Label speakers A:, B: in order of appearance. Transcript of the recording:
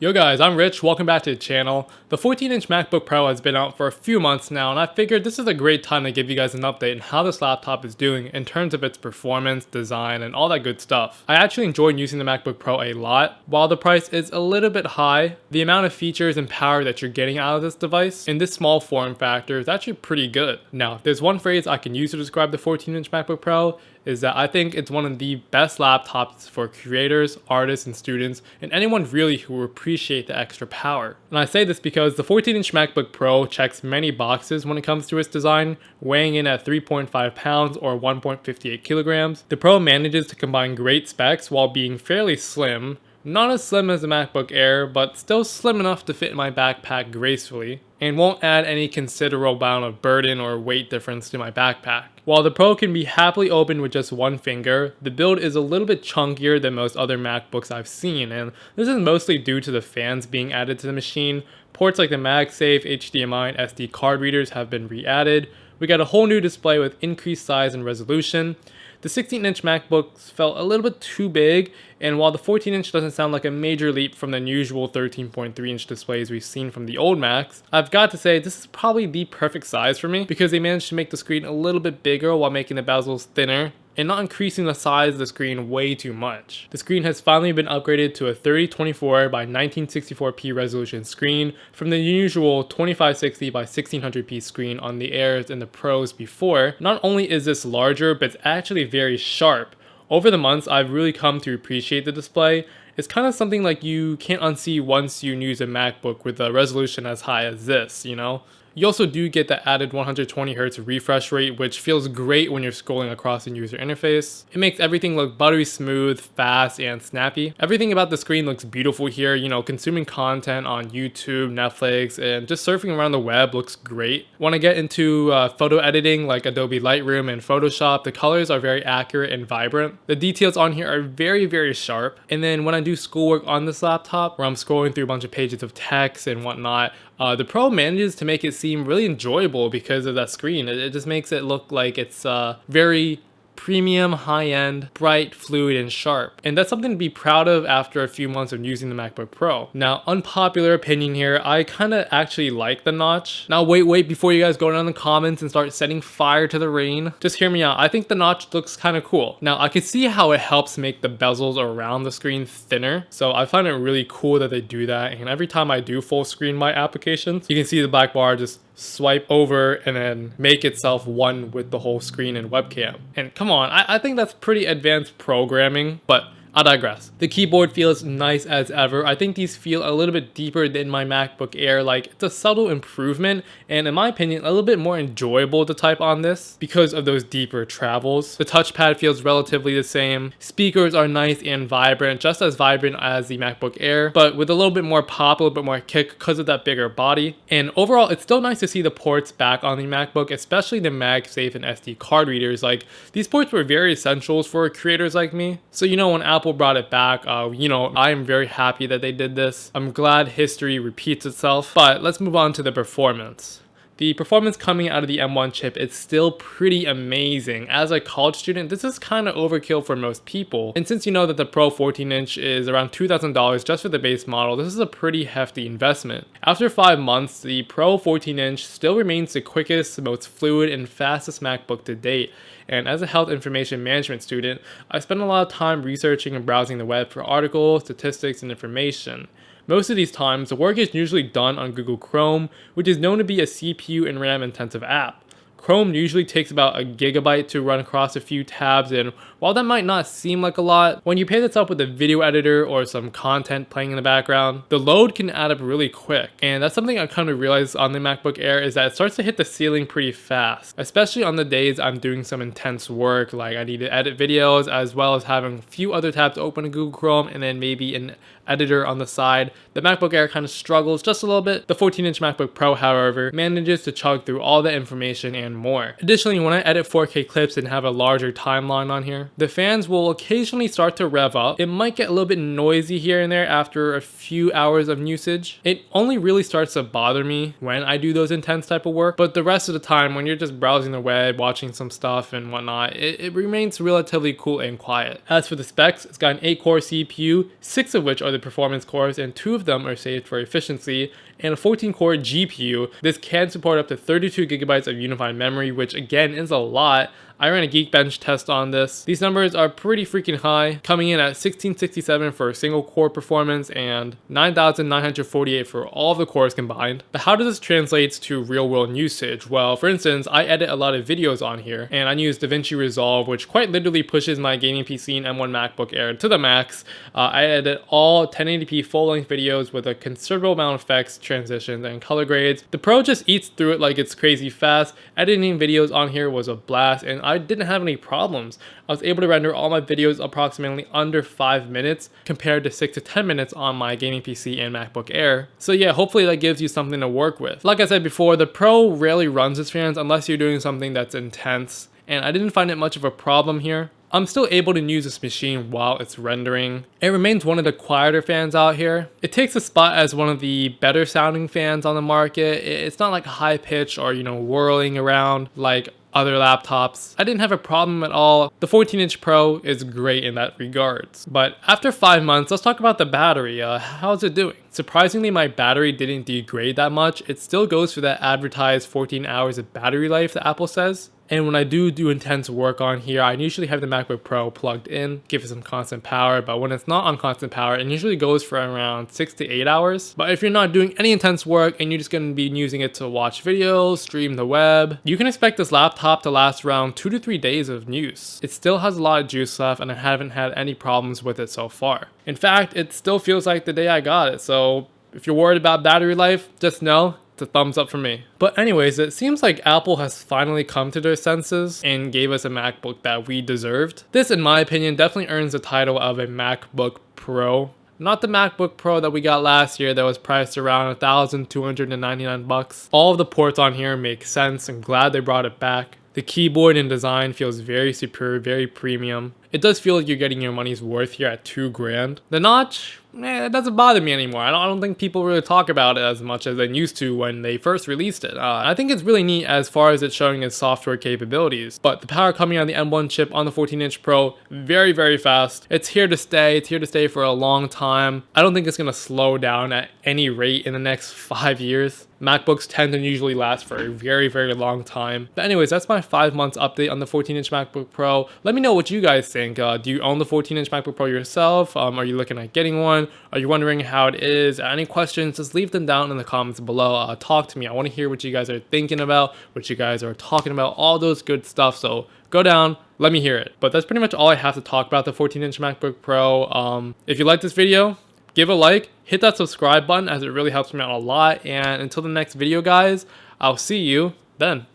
A: Yo guys, I'm Rich, welcome back to the channel. The 14-inch MacBook Pro has been out for a few months now, and I figured this is a great time to give you guys an update on how this laptop is doing in terms of its performance, design, and all that good stuff. I actually enjoyed using the MacBook Pro a lot. While the price is a little bit high, the amount of features and power that you're getting out of this device in this small form factor is actually pretty good. Now, if there's one phrase I can use to describe the 14-inch MacBook Pro, is that I think it's one of the best laptops for creators, artists, and students, and anyone really who appreciate the extra power. And I say this because the 14-inch MacBook Pro checks many boxes when it comes to its design, weighing in at 3.5 pounds or 1.58 kilograms. The Pro manages to combine great specs while being fairly slim. Not as slim as the MacBook Air, but still slim enough to fit in my backpack gracefully, and won't add any considerable amount of burden or weight difference to my backpack. While the Pro can be happily opened with just one finger, the build is a little bit chunkier than most other MacBooks I've seen, and this is mostly due to the fans being added to the machine. Ports like the MagSafe, HDMI, and SD card readers have been re-added. We got a whole new display with increased size and resolution. The 16-inch MacBooks felt a little bit too big, and while the 14-inch doesn't sound like a major leap from the usual 13.3-inch displays we've seen from the old Macs, I've got to say this is probably the perfect size for me because they managed to make the screen a little bit bigger while making the bezels thinner and not increasing the size of the screen way too much. The screen has finally been upgraded to a 3024 by 1964p resolution screen from the usual 2560 by 1600p screen on the Airs and the Pros before. Not only is this larger, but it's actually very sharp. Over the months, I've really come to appreciate the display. It's kind of something like you can't unsee once you use a MacBook with a resolution as high as this, you know? You also do get the added 120Hz refresh rate, which feels great when you're scrolling across the user interface. It makes everything look buttery smooth, fast, and snappy. Everything about the screen looks beautiful here. You know, consuming content on YouTube, Netflix, and just surfing around the web looks great. When I get into photo editing like Adobe Lightroom and Photoshop, the colors are very accurate and vibrant. The details on here are very, very sharp. And then when I do schoolwork on this laptop, where I'm scrolling through a bunch of pages of text and whatnot, the Pro manages to make it seem really enjoyable because of that screen. It just makes it look like it's very premium, high-end, bright, fluid, and sharp. And that's something to be proud of after a few months of using the MacBook Pro. Now, unpopular opinion here, I kind of actually like the notch. Now, wait, before you guys go down in the comments and start setting fire to the rain, just hear me out. I think the notch looks kind of cool. Now, I can see how it helps make the bezels around the screen thinner. So I find it really cool that they do that. And every time I do full screen my applications, you can see the black bar just swipe over and then make itself one with the whole screen and webcam. And come on, I think that's pretty advanced programming, but I digress. The keyboard feels nice as ever. I think these feel a little bit deeper than my MacBook Air. Like, it's a subtle improvement, and in my opinion, a little bit more enjoyable to type on this because of those deeper travels. The touchpad feels relatively the same. Speakers are nice and vibrant, just as vibrant as the MacBook Air, but with a little bit more pop, a little bit more kick because of that bigger body. And overall, it's still nice to see the ports back on the MacBook, especially the MagSafe and SD card readers. Like, these ports were very essentials for creators like me. So, you know, when Apple brought it back, you know, I am very happy that they did this. I'm glad history repeats itself, but let's move on to the performance. The performance coming out of the M1 chip is still pretty amazing. As a college student, this is kind of overkill for most people. And since you know that the Pro 14-inch is around $2,000 just for the base model, this is a pretty hefty investment. After 5 months, the Pro 14-inch still remains the quickest, most fluid, and fastest MacBook to date. And as a health information management student, I spend a lot of time researching and browsing the web for articles, statistics, and information. Most of these times, the work is usually done on Google Chrome, which is known to be a CPU and RAM intensive app. Chrome usually takes about a gigabyte to run across a few tabs, and while that might not seem like a lot, when you pair this up with a video editor or some content playing in the background, the load can add up really quick. And that's something I kind of realized on the MacBook Air is that it starts to hit the ceiling pretty fast, especially on the days I'm doing some intense work, like I need to edit videos as well as having a few other tabs open in Google Chrome and then maybe an editor on the side. The MacBook Air kind of struggles just a little bit. The 14-inch MacBook Pro, however, manages to chug through all the information and more. Additionally, when I edit 4K clips and have a larger timeline on here, the fans will occasionally start to rev up. It might get a little bit noisy here and there after a few hours of usage. It only really starts to bother me when I do those intense type of work, but the rest of the time when you're just browsing the web, watching some stuff and whatnot, it remains relatively cool and quiet. As for the specs, it's got an 8-core CPU, 6 of which are the performance cores, and 2 of them are saved for efficiency, and a 14-core GPU. This can support up to 32 gigabytes of unified memory, which again is a lot. I ran a Geekbench test on this. These numbers are pretty freaking high, coming in at 1667 for a single core performance and 9948 for all of the cores combined. But how does this translate to real world usage? Well, for instance, I edit a lot of videos on here, and I use DaVinci Resolve, which quite literally pushes my gaming PC and M1 MacBook Air to the max. I edit all 1080p full-length videos with a considerable amount of effects, transitions, and color grades. The Pro just eats through it like it's crazy fast. Editing videos on here was a blast, and I didn't have any problems. I was able to render all my videos approximately under 5 minutes compared to 6 to 10 minutes on my gaming PC and MacBook Air. So yeah, hopefully that gives you something to work with. Like I said before, the Pro rarely runs its fans unless you're doing something that's intense, and I didn't find it much of a problem here. I'm still able to use this machine while it's rendering. It remains one of the quieter fans out here. It takes a spot as one of the better sounding fans on the market. It's not like high pitch or, whirling around like other laptops. I didn't have a problem at all. The 14-inch Pro is great in that regards. But after 5 months, let's talk about the battery. How's it doing? Surprisingly, my battery didn't degrade that much. It still goes for that advertised 14 hours of battery life that Apple says. And when I do intense work on here, I usually have the MacBook Pro plugged in, give it some constant power, but when it's not on constant power, it usually goes for around 6 to 8 hours. But if you're not doing any intense work and you're just going to be using it to watch videos, stream the web, you can expect this laptop to last around 2 to 3 days of use. It still has a lot of juice left, and I haven't had any problems with it so far. In fact, it still feels like the day I got it, so if you're worried about battery life, just know it's a thumbs up from me. But anyways, it seems like Apple has finally come to their senses and gave us a MacBook that we deserved. This, in my opinion, definitely earns the title of a MacBook Pro. Not the MacBook Pro that we got last year that was priced around $1,299. All of the ports on here make sense. I'm glad they brought it back. The keyboard and design feels very superior, very premium. It does feel like you're getting your money's worth here at $2,000. The notch, it doesn't bother me anymore. I don't think people really talk about it as much as they used to when they first released it. I think it's really neat as far as it's showing its software capabilities. But the power coming on the M1 chip on the 14-inch Pro, very, very fast. It's here to stay. It's here to stay for a long time. I don't think it's going to slow down at any rate in the next 5 years. MacBooks tend to usually last for a very, very long time. But anyways, that's my 5 months update on the 14-inch MacBook Pro. Let me know what you guys think. Do you own the 14-inch MacBook Pro yourself? Are you looking at getting one? Are you wondering how it is? Any questions? Just leave them down in the comments below. Talk to me. I want to hear what you guys are thinking about, what you guys are talking about, all those good stuff. So go down, let me hear it. But that's pretty much all I have to talk about the 14-inch MacBook Pro. If you like this video, give a like, hit that subscribe button as it really helps me out a lot. And until the next video, guys, I'll see you then.